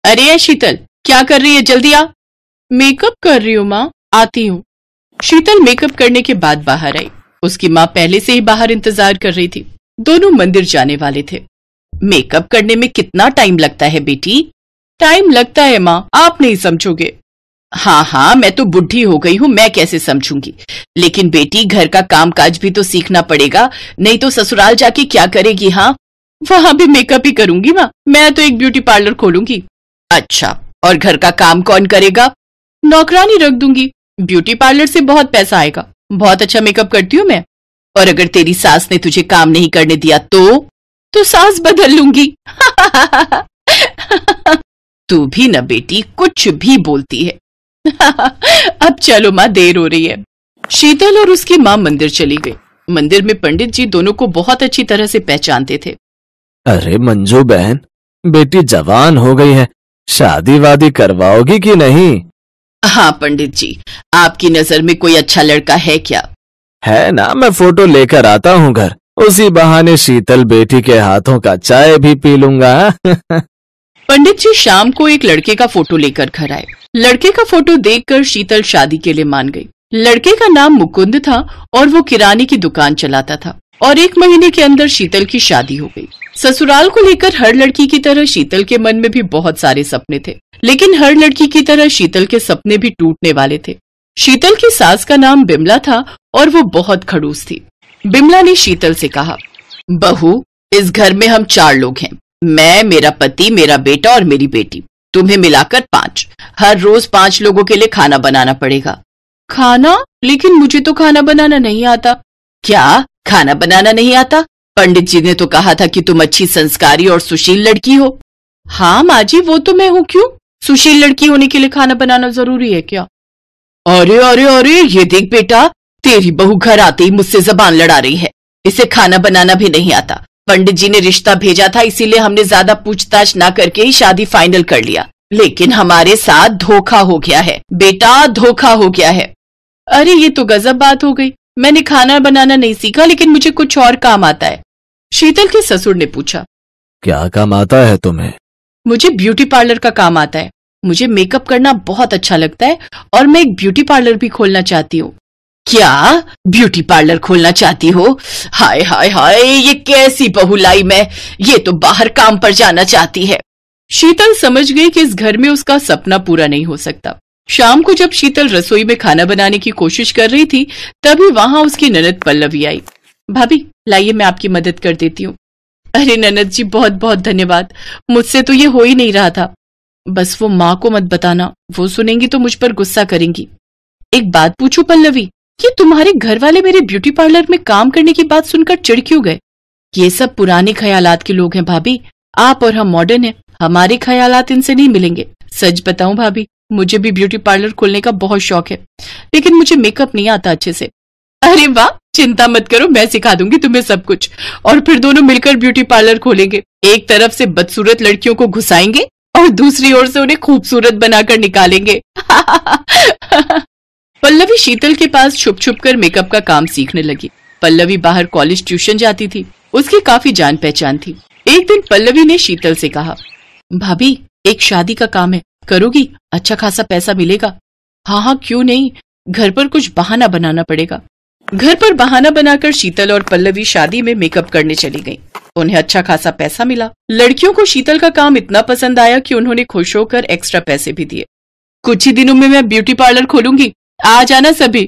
अरे शीतल, क्या कर रही है? जल्दी आ। मेकअप कर रही हूँ माँ, आती हूँ। शीतल मेकअप करने के बाद बाहर आई। उसकी माँ पहले से ही बाहर इंतजार कर रही थी। दोनों मंदिर जाने वाले थे। मेकअप करने में कितना टाइम लगता है बेटी? टाइम लगता है माँ, आप नहीं समझोगे। हाँ हाँ, मैं तो बुढ़ी हो गई हूँ, मैं कैसे समझूंगी। लेकिन बेटी, घर का काम काज भी तो सीखना पड़ेगा, नहीं तो ससुराल जाके क्या करेगी? हाँ, वहां भी मेकअप ही करूंगी माँ। मैं तो एक ब्यूटी पार्लर खोलूंगी। अच्छा, और घर का काम कौन करेगा? नौकरानी रख दूंगी। ब्यूटी पार्लर से बहुत पैसा आएगा। बहुत अच्छा मेकअप करती हूँ मैं। और अगर तेरी सास ने तुझे काम नहीं करने दिया तो सास बदल लूंगी। तू भी न बेटी, कुछ भी बोलती है। अब चलो माँ, देर हो रही है। शीतल और उसकी माँ मंदिर चली गई। मंदिर में पंडित जी दोनों को बहुत अच्छी तरह से पहचानते थे। अरे मंजू बहन, बेटी जवान हो गई है, शादी वादी करवाओगी कि नहीं? हाँ पंडित जी, आपकी नजर में कोई अच्छा लड़का है क्या? है ना, मैं फोटो लेकर आता हूँ घर। उसी बहाने शीतल बेटी के हाथों का चाय भी पी लूंगा। पंडित जी शाम को एक लड़के का फोटो लेकर घर आए। लड़के का फोटो देखकर शीतल शादी के लिए मान गई। लड़के का नाम मुकुंद था और वो किराने की दुकान चलाता था। और 1 महीने के अंदर शीतल की शादी हो गई। ससुराल को लेकर हर लड़की की तरह शीतल के मन में भी बहुत सारे सपने थे, लेकिन हर लड़की की तरह शीतल के सपने भी टूटने वाले थे। शीतल की सास का नाम बिमला था और वो बहुत खड़ूस थी। बिमला ने शीतल से कहा, बहू, इस घर में हम 4 लोग हैं। मैं, मेरा पति, मेरा बेटा और मेरी बेटी। तुम्हें मिलाकर 5। हर रोज 5 लोगों के लिए खाना बनाना पड़ेगा। खाना? लेकिन मुझे तो खाना बनाना नहीं आता। क्या खाना बनाना नहीं आता? पंडित जी ने तो कहा था कि तुम अच्छी संस्कारी और सुशील लड़की हो। हाँ माँ जी, वो तो मैं हूँ। क्यों, सुशील लड़की होने के लिए खाना बनाना जरूरी है क्या? अरे अरे अरे, ये देख बेटा, तेरी बहू घर आते ही मुझसे जबान लड़ा रही है। इसे खाना बनाना भी नहीं आता। पंडित जी ने रिश्ता भेजा था, इसीलिए हमने ज्यादा पूछताछ ना करके ही शादी फाइनल कर लिया। लेकिन हमारे साथ धोखा हो गया है बेटा, धोखा हो गया है। अरे ये तो गजब बात हो गई। मैंने खाना बनाना नहीं सीखा, लेकिन मुझे कुछ और काम आता है। शीतल के ससुर ने पूछा, क्या काम आता है तुम्हें? मुझे ब्यूटी पार्लर का काम आता है। मुझे मेकअप करना बहुत अच्छा लगता है और मैं एक ब्यूटी पार्लर भी खोलना चाहती हूँ। क्या ब्यूटी पार्लर खोलना चाहती हो? हाय हाय हाय, ये कैसी बहू लाई मैं। ये तो बाहर काम पर जाना चाहती है। शीतल समझ गई कि इस घर में उसका सपना पूरा नहीं हो सकता। शाम को जब शीतल रसोई में खाना बनाने की कोशिश कर रही थी, तभी वहां उसकी ननद पल्लवी आई। भाभी लाइए, मैं आपकी मदद कर देती हूँ। अरे ननद जी, बहुत बहुत धन्यवाद। मुझसे तो ये हो ही नहीं रहा था। बस वो माँ को मत बताना, वो सुनेंगी तो मुझ पर गुस्सा करेंगी। एक बात पूछूं पल्लवी, ये तुम्हारे घर वाले मेरे ब्यूटी पार्लर में काम करने की बात सुनकर चिढ़ क्यों गए? ये सब पुराने ख्यालात के लोग हैं भाभी। आप और हम मॉडर्न हैं, हमारे ख्यालात इनसे नहीं मिलेंगे। सच बताऊं भाभी, मुझे भी ब्यूटी पार्लर खोलने का बहुत शौक है, लेकिन मुझे मेकअप नहीं आता अच्छे से। अरे वाह, चिंता मत करो, मैं सिखा दूंगी तुम्हें सब कुछ। और फिर दोनों मिलकर ब्यूटी पार्लर खोलेंगे। एक तरफ से बदसूरत लड़कियों को घुसाएंगे और दूसरी ओर से उन्हें खूबसूरत बनाकर निकालेंगे। पल्लवी शीतल के पास छुप छुप कर मेकअप का काम सीखने लगी। पल्लवी बाहर कॉलेज ट्यूशन जाती थी, उसकी काफी जान पहचान थी। एक दिन पल्लवी ने शीतल से कहा, भाभी एक शादी का काम है, करोगी? अच्छा खासा पैसा मिलेगा। हाँ हाँ, क्यों नहीं, घर पर कुछ बहाना बनाना पड़ेगा। घर पर बहाना बनाकर शीतल और पल्लवी शादी में मेकअप करने चली गईं। उन्हें अच्छा खासा पैसा मिला। लड़कियों को शीतल का काम इतना पसंद आया कि उन्होंने खुश होकर एक्स्ट्रा पैसे भी दिए। कुछ ही दिनों में मैं ब्यूटी पार्लर खोलूंगी, आ जाना सभी।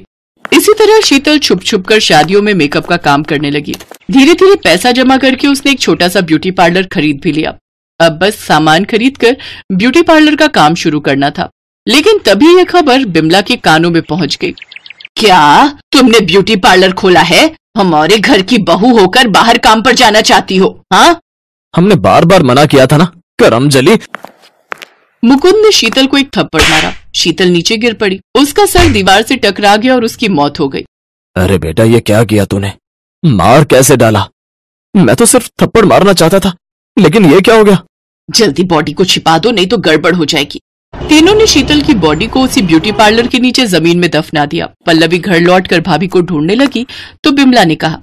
इसी तरह शीतल छुप छुप कर शादियों में मेकअप का काम करने लगी। धीरे धीरे पैसा जमा करके उसने एक छोटा सा ब्यूटी पार्लर खरीद भी लिया। अब बस सामान खरीद कर ब्यूटी पार्लर का काम शुरू करना था। लेकिन तभी यह खबर बिमला के कानों में पहुंच गई। क्या तुमने ब्यूटी पार्लर खोला है? हमारे घर की बहू होकर बाहर काम पर जाना चाहती हो? हाँ, हमने बार बार मना किया था ना, करम जली। मुकुंद ने शीतल को एक थप्पड़ मारा। शीतल नीचे गिर पड़ी, उसका सर दीवार से टकरा गया और उसकी मौत हो गई। अरे बेटा, ये क्या किया तूने? मार कैसे डाला? मैं तो सिर्फ थप्पड़ मारना चाहता था, लेकिन ये क्या हो गया? जल्दी बॉडी को छिपा दो, नहीं तो गड़बड़ हो जाएगी। तीनों ने शीतल की बॉडी को उसी ब्यूटी पार्लर के नीचे जमीन में दफना दिया। पल्लवी घर लौटकर भाभी को ढूंढने लगी तो बिमला ने कहा,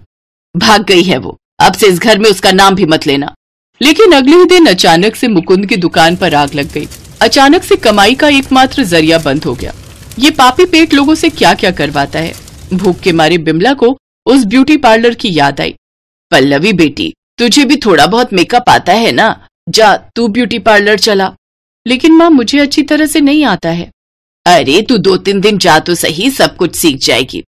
भाग गई है वो, अब से इस घर में उसका नाम भी मत लेना। लेकिन अगले ही दिन अचानक से मुकुंद की दुकान पर आग लग गई। अचानक से कमाई का एकमात्र जरिया बंद हो गया। ये पापी पेट लोगों से क्या क्या करवाता है। भूख के मारे बिमला को उस ब्यूटी पार्लर की याद आई। पल्लवी बेटी, तुझे भी थोड़ा बहुत मेकअप आता है ना, जा तू ब्यूटी पार्लर चला। लेकिन माँ, मुझे अच्छी तरह से नहीं आता है। अरे तू 2-3 दिन जा तो सही, सब कुछ सीख जाएगी।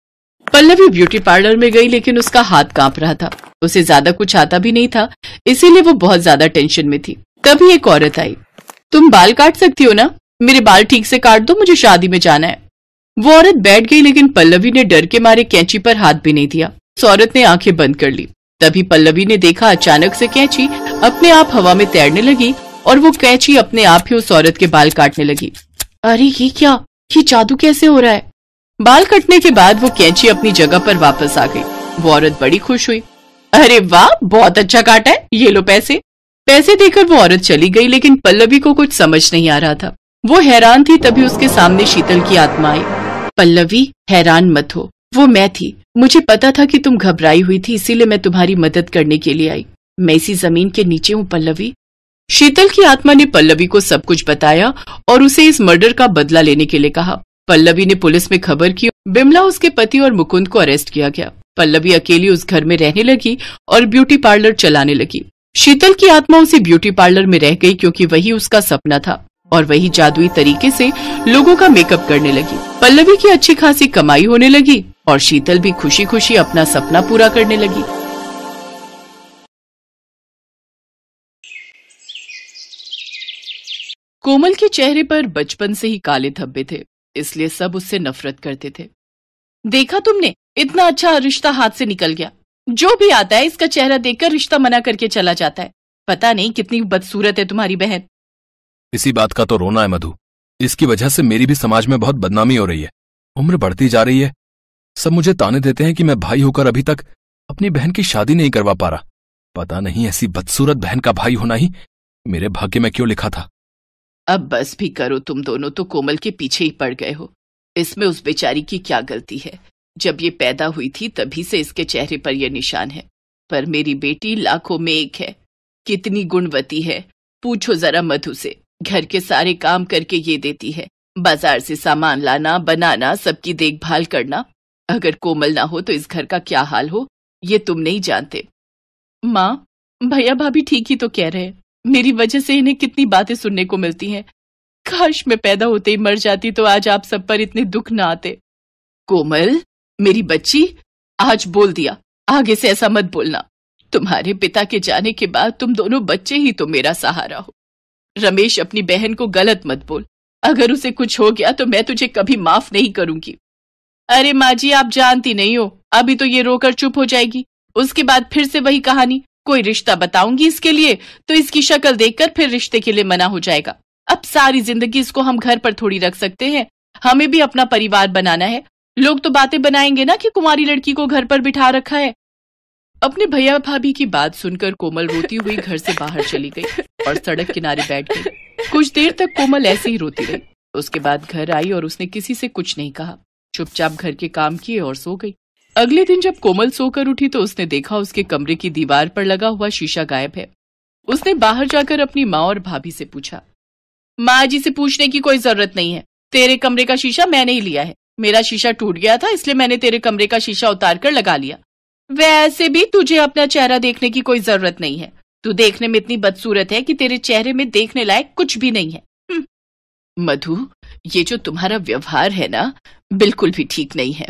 पल्लवी ब्यूटी पार्लर में गई, लेकिन उसका हाथ कांप रहा था। उसे ज्यादा कुछ आता भी नहीं था, इसीलिए वो बहुत ज्यादा टेंशन में थी। तभी एक औरत आई। तुम बाल काट सकती हो ना? मेरे बाल ठीक से काट दो, मुझे शादी में जाना है। वो औरत बैठ गई, लेकिन पल्लवी ने डर के मारे कैंची पर हाथ भी नहीं दिया। उस औरत ने आंखें बंद कर ली। तभी पल्लवी ने देखा अचानक से कैंची अपने आप हवा में तैरने लगी और वो कैंची अपने आप ही उस औरत के बाल काटने लगी। अरे ये क्या, ये जादू कैसे हो रहा है? बाल कटने के बाद वो कैंची अपनी जगह पर वापस आ गई। वो औरत बड़ी खुश हुई। अरे वाह, बहुत अच्छा काटा है, ये लो पैसे। पैसे देकर वो औरत चली गई, लेकिन पल्लवी को कुछ समझ नहीं आ रहा था। वो हैरान थी। तभी उसके सामने शीतल की आत्मा आई। पल्लवी, हैरान मत हो, वो मैं थी। मुझे पता था कि तुम घबराई हुई थी, इसीलिए मैं तुम्हारी मदद करने के लिए आई। मैं इसी जमीन के नीचे हूँ पल्लवी। शीतल की आत्मा ने पल्लवी को सब कुछ बताया और उसे इस मर्डर का बदला लेने के लिए कहा। पल्लवी ने पुलिस में खबर की। बिमला, उसके पति और मुकुंद को अरेस्ट किया गया। पल्लवी अकेली उस घर में रहने लगी और ब्यूटी पार्लर चलाने लगी। शीतल की आत्मा उसी ब्यूटी पार्लर में रह गई, क्योंकि वही उसका सपना था और वही जादुई तरीके से लोगों का मेकअप करने लगी। पल्लवी की अच्छी खासी कमाई होने लगी और शीतल भी खुशी खुशी अपना सपना पूरा करने लगी। कोमल के चेहरे पर बचपन से ही काले धब्बे थे, इसलिए सब उससे नफरत करते थे। देखा तुमने, इतना अच्छा रिश्ता हाथ से निकल गया। जो भी आता है इसका चेहरा देखकर रिश्ता मना करके चला जाता है। पता नहीं कितनी बदसूरत है तुम्हारी बहन। इसी बात का तो रोना है मधु। इसकी वजह से मेरी भी समाज में बहुत बदनामी हो रही है। उम्र बढ़ती जा रही है। सब मुझे ताने देते हैं कि मैं भाई होकर अभी तक अपनी बहन की शादी नहीं करवा पा रहा। पता नहीं ऐसी बदसूरत बहन का भाई होना ही मेरे भाग्य में क्यों लिखा था। अब बस भी करो, तुम दोनों तो कोमल के पीछे ही पड़ गए हो। इसमें उस बेचारी की क्या गलती है? जब ये पैदा हुई थी तभी से इसके चेहरे पर यह निशान है। पर मेरी बेटी लाखों में एक है। कितनी गुणवती है, पूछो जरा मधु से। घर के सारे काम करके ये देती है, बाजार से सामान लाना, बनाना, सबकी देखभाल करना। अगर कोमल ना हो तो इस घर का क्या हाल हो, ये तुम नहीं जानते। माँ, भैया भाभी ठीक ही तो कह रहे हैं। मेरी वजह से इन्हें कितनी बातें सुनने को मिलती हैं। काश मैं पैदा होते ही मर जाती तो आज आप सब पर इतने दुख ना आते। कोमल, मेरी बच्ची, आज बोल दिया, आगे से ऐसा मत बोलना। तुम्हारे पिता के जाने के बाद तुम दोनों बच्चे ही तो मेरा सहारा हो। रमेश, अपनी बहन को गलत मत बोल। अगर उसे कुछ हो गया तो मैं तुझे कभी माफ नहीं करूंगी। अरे माँ जी, आप जानती नहीं हो, अभी तो ये रोकर चुप हो जाएगी, उसके बाद फिर से वही कहानी। कोई रिश्ता बताऊंगी इसके लिए तो इसकी शक्ल देखकर फिर रिश्ते के लिए मना हो जाएगा। अब सारी जिंदगी इसको हम घर पर थोड़ी रख सकते हैं, हमें भी अपना परिवार बनाना है। लोग तो बातें बनाएंगे ना कि कुमारी लड़की को घर पर बिठा रखा है। अपने भैया भाभी की बात सुनकर कोमल रोती हुई घर से बाहर चली गई और सड़क किनारे बैठ गई। कुछ देर तक कोमल ऐसे ही रोती रही। उसके बाद घर आई और उसने किसी से कुछ नहीं कहा, चुपचाप घर के काम किए और सो गई। अगले दिन जब कोमल सोकर उठी तो उसने देखा उसके कमरे की दीवार पर लगा हुआ शीशा गायब है। उसने बाहर जाकर अपनी माँ और भाभी से पूछा। माँ जी से पूछने की कोई जरूरत नहीं है, तेरे कमरे का शीशा मैंने ही लिया है। मेरा शीशा टूट गया था, इसलिए मैंने तेरे कमरे का शीशा उतार कर लगा लिया। वैसे भी तुझे अपना चेहरा देखने की कोई जरूरत नहीं है। तू देखने में इतनी बदसूरत है कि तेरे चेहरे में देखने लायक कुछ भी नहीं है। मधु, ये जो तुम्हारा व्यवहार है ना, बिल्कुल भी ठीक नहीं है।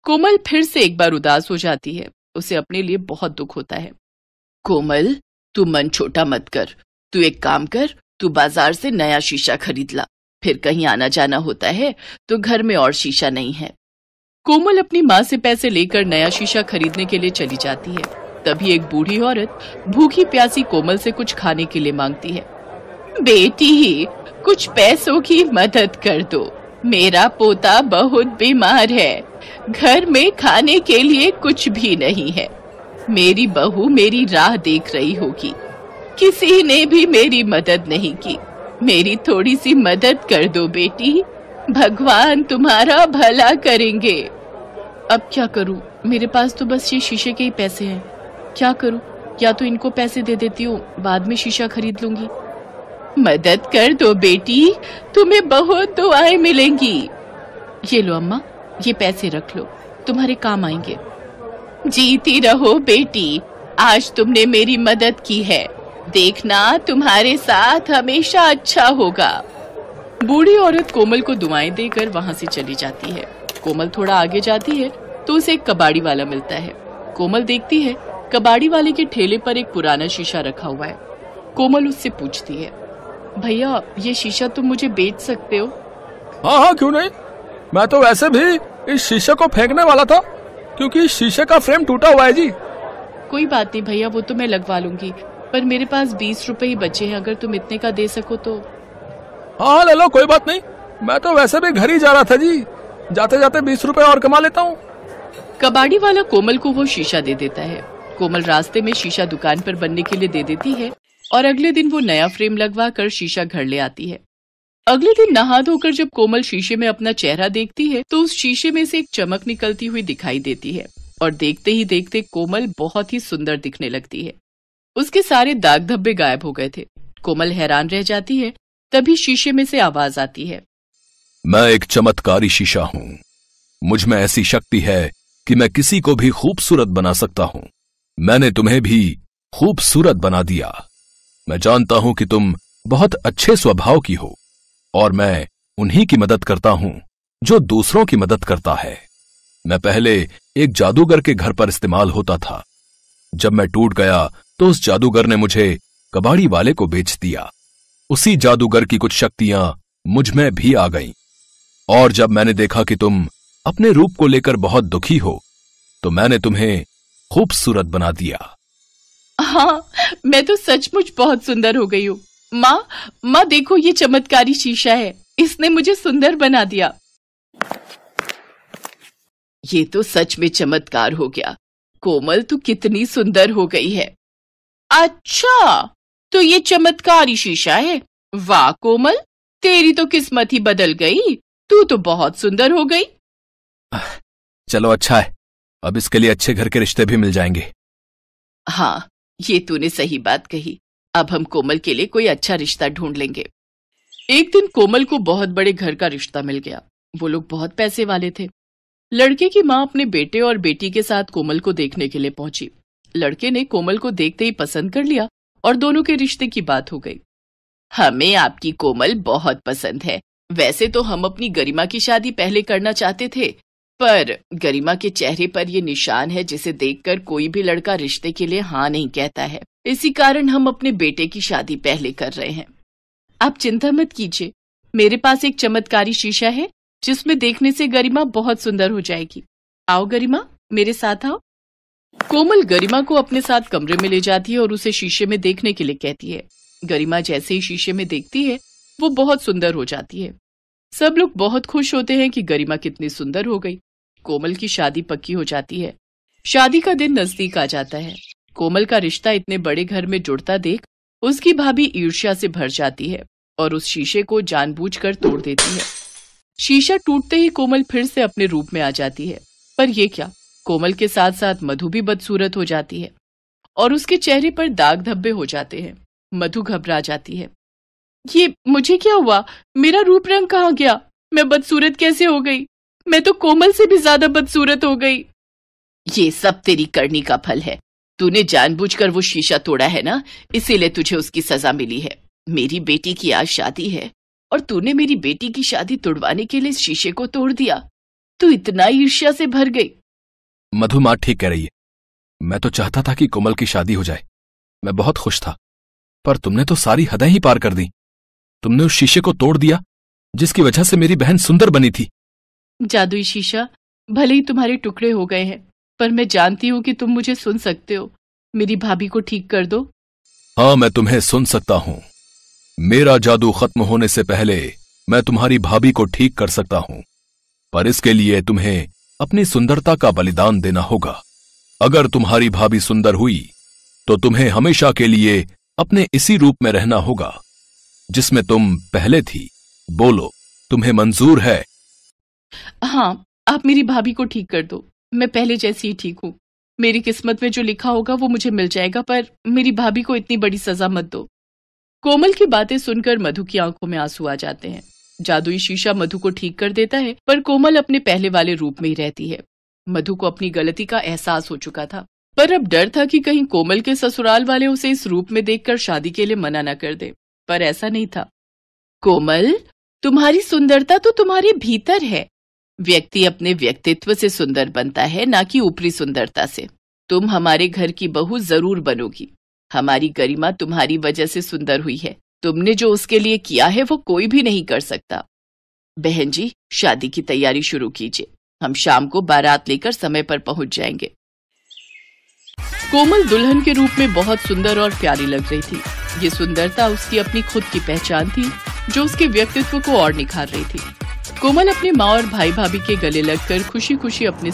कोमल फिर से एक बार उदास हो जाती है। उसे अपने लिए बहुत दुख होता है। कोमल, तू मन छोटा मत कर। तू एक काम कर, तू बाजार से नया शीशा खरीद ला। फिर कहीं आना जाना होता है तो घर में और शीशा नहीं है। कोमल अपनी माँ से पैसे लेकर नया शीशा खरीदने के लिए चली जाती है। तभी एक बूढ़ी औरत भूखी प्यासी कोमल से कुछ खाने के लिए मांगती है। बेटी, कुछ पैसों की मदद कर दो, मेरा पोता बहुत बीमार है। घर में खाने के लिए कुछ भी नहीं है। मेरी बहू मेरी राह देख रही होगी। किसी ने भी मेरी मदद नहीं की। मेरी थोड़ी सी मदद कर दो बेटी, भगवान तुम्हारा भला करेंगे। अब क्या करूं? मेरे पास तो बस ये शीशे के ही पैसे हैं। क्या करूं? या तो इनको पैसे दे देती हूँ, बाद में शीशा खरीद लूंगी। मदद कर दो बेटी, तुम्हें बहुत दुआएं मिलेंगी। ये लो अम्मा, ये पैसे रख लो, तुम्हारे काम आएंगे। जीती रहो बेटी, आज तुमने मेरी मदद की है, देखना तुम्हारे साथ हमेशा अच्छा होगा। बूढ़ी औरत कोमल को दुआएं देकर वहां से चली जाती है। कोमल थोड़ा आगे जाती है तो उसे एक कबाड़ी वाला मिलता है। कोमल देखती है कबाड़ी वाले के ठेले पर एक पुराना शीशा रखा हुआ है। कोमल उससे पूछती है, भैया ये शीशा तुम मुझे बेच सकते हो? हाँ हाँ, क्यों नहीं। मैं तो वैसे भी इस शीशे को फेंकने वाला था, क्योंकि इस शीशे का फ्रेम टूटा हुआ है जी। कोई बात नहीं भैया, वो तो मैं लगवा लूंगी, पर मेरे पास 20 रुपए ही बचे हैं, अगर तुम इतने का दे सको तो। हाँ ले लो, कोई बात नहीं। मैं तो वैसे भी घर ही जा रहा था जी, जाते जाते 20 रुपए और कमा लेता हूँ। कबाड़ी वाला कोमल को वो शीशा दे देता है। कोमल रास्ते में शीशा दुकान पर बनने के लिए दे देती है और अगले दिन वो नया फ्रेम लगवा कर शीशा घर ले आती है। अगले दिन नहा धोकर जब कोमल शीशे में अपना चेहरा देखती है तो उस शीशे में से एक चमक निकलती हुई दिखाई देती है और देखते ही देखते कोमल बहुत ही सुंदर दिखने लगती है। उसके सारे दाग धब्बे गायब हो गए थे। कोमल हैरान रह जाती है। तभी शीशे में से आवाज आती है, मैं एक चमत्कारी शीशा हूँ। मुझ में ऐसी शक्ति है कि मैं किसी को भी खूबसूरत बना सकता हूँ। मैंने तुम्हें भी खूबसूरत बना दिया। मैं जानता हूं कि तुम बहुत अच्छे स्वभाव की हो और मैं उन्हीं की मदद करता हूं जो दूसरों की मदद करता है। मैं पहले एक जादूगर के घर पर इस्तेमाल होता था। जब मैं टूट गया तो उस जादूगर ने मुझे कबाड़ी वाले को बेच दिया। उसी जादूगर की कुछ शक्तियां मुझ में भी आ गईं। और जब मैंने देखा कि तुम अपने रूप को लेकर बहुत दुखी हो तो मैंने तुम्हें खूबसूरत बना दिया। हाँ, मैं तो सचमुच बहुत सुंदर हो गई हूँ। माँ देखो, ये चमत्कारी शीशा है, इसने मुझे सुंदर बना दिया। ये तो सच में चमत्कार हो गया। कोमल तू कितनी सुंदर हो गई है। अच्छा, तो ये चमत्कारी शीशा है। वाह कोमल, तेरी तो किस्मत ही बदल गई, तू तो बहुत सुंदर हो गई। चलो अच्छा है, अब इसके लिए अच्छे घर के रिश्ते भी मिल जाएंगे। हाँ, ये तूने सही बात कही। अब हम कोमल के लिए कोई अच्छा रिश्ता ढूंढ लेंगे। एक दिन कोमल को बहुत बड़े घर का रिश्ता मिल गया। वो लोग बहुत पैसे वाले थे। लड़के की माँ अपने बेटे और बेटी के साथ कोमल को देखने के लिए पहुंची। लड़के ने कोमल को देखते ही पसंद कर लिया और दोनों के रिश्ते की बात हो गई। हमें आपकी कोमल बहुत पसंद है। वैसे तो हम अपनी गरिमा की शादी पहले करना चाहते थे, पर गरिमा के चेहरे पर ये निशान है जिसे देखकर कोई भी लड़का रिश्ते के लिए हाँ नहीं कहता है। इसी कारण हम अपने बेटे की शादी पहले कर रहे हैं। आप चिंता मत कीजिए, मेरे पास एक चमत्कारी शीशा है जिसमें देखने से गरिमा बहुत सुंदर हो जाएगी। आओ गरिमा, मेरे साथ आओ। कोमल गरिमा को अपने साथ कमरे में ले जाती है और उसे शीशे में देखने के लिए कहती है। गरिमा जैसे ही शीशे में देखती है वो बहुत सुंदर हो जाती है। सब लोग बहुत खुश होते हैं कि गरिमा कितनी सुंदर हो गई। कोमल की शादी पक्की हो जाती है। शादी का दिन नजदीक आ जाता है। कोमल का रिश्ता इतने बड़े घर में जुड़ता देख उसकी भाभी ईर्ष्या से भर जाती है और उस शीशे को जानबूझकर तोड़ देती है। शीशा टूटते ही कोमल फिर से अपने रूप में आ जाती है। पर ये क्या, कोमल के साथ साथ मधु भी बदसूरत हो जाती है और उसके चेहरे पर दाग धब्बे हो जाते हैं। मधु घबरा जाती है। ये मुझे क्या हुआ? मेरा रूप रंग कहाँ गया? मैं बदसूरत कैसे हो गई? मैं तो कोमल से भी ज्यादा बदसूरत हो गई। ये सब तेरी करनी का फल है। तूने जानबूझकर वो शीशा तोड़ा है ना, इसीलिए तुझे उसकी सजा मिली है। मेरी बेटी की आज शादी है और तूने मेरी बेटी की शादी तोड़वाने के लिए शीशे को तोड़ दिया। तू इतना ईर्ष्या से भर गई। मधु माँ ठीक कह रही है। मैं तो चाहता था कि कोमल की शादी हो जाए। मैं बहुत खुश था, पर तुमने तो सारी हदें ही पार कर दी। तुमने उस शीशे को तोड़ दिया जिसकी वजह से मेरी बहन सुंदर बनी थी। जादुई शीशा, भले ही तुम्हारे टुकड़े हो गए हैं, पर मैं जानती हूँ कि तुम मुझे सुन सकते हो। मेरी भाभी को ठीक कर दो। हाँ, मैं तुम्हें सुन सकता हूँ। मेरा जादू खत्म होने से पहले मैं तुम्हारी भाभी को ठीक कर सकता हूँ, पर इसके लिए तुम्हें अपनी सुंदरता का बलिदान देना होगा। अगर तुम्हारी भाभी सुंदर हुई तो तुम्हें हमेशा के लिए अपने इसी रूप में रहना होगा जिसमें तुम पहले थी। बोलो, तुम्हें मंजूर है? हाँ, आप मेरी भाभी को ठीक कर दो। मैं पहले जैसी ही ठीक हूँ। मेरी किस्मत में जो लिखा होगा वो मुझे मिल जाएगा, पर मेरी भाभी को इतनी बड़ी सजा मत दो। कोमल की बातें सुनकर मधु की आंखों में आंसू आ जाते हैं। जादुई शीशा मधु को ठीक कर देता है, पर कोमल अपने पहले वाले रूप में ही रहती है। मधु को अपनी गलती का एहसास हो चुका था, पर अब डर था कि कहीं कोमल के ससुराल वाले उसे इस रूप में देखकर शादी के लिए मना न कर दे, पर ऐसा नहीं था। कोमल, तुम्हारी सुंदरता तो तुम्हारे भीतर है। व्यक्ति अपने व्यक्तित्व से सुंदर बनता है, ना कि ऊपरी सुंदरता से। तुम हमारे घर की बहू जरूर बनोगी। हमारी गरिमा तुम्हारी वजह से सुंदर हुई है। तुमने जो उसके लिए किया है वो कोई भी नहीं कर सकता। बहन जी, शादी की तैयारी शुरू कीजिए। हम शाम को बारात लेकर समय पर पहुंच जाएंगे। कोमल दुल्हन के रूप में बहुत सुंदर और प्यारी लग रही थी। ये सुंदरता उसकी अपनी खुद की पहचान थी, जो उसके व्यक्तित्व को और निखार रही थी। कोमल अपने माँ और भाई भाभी के गले लगकर खुशी खुशी अपने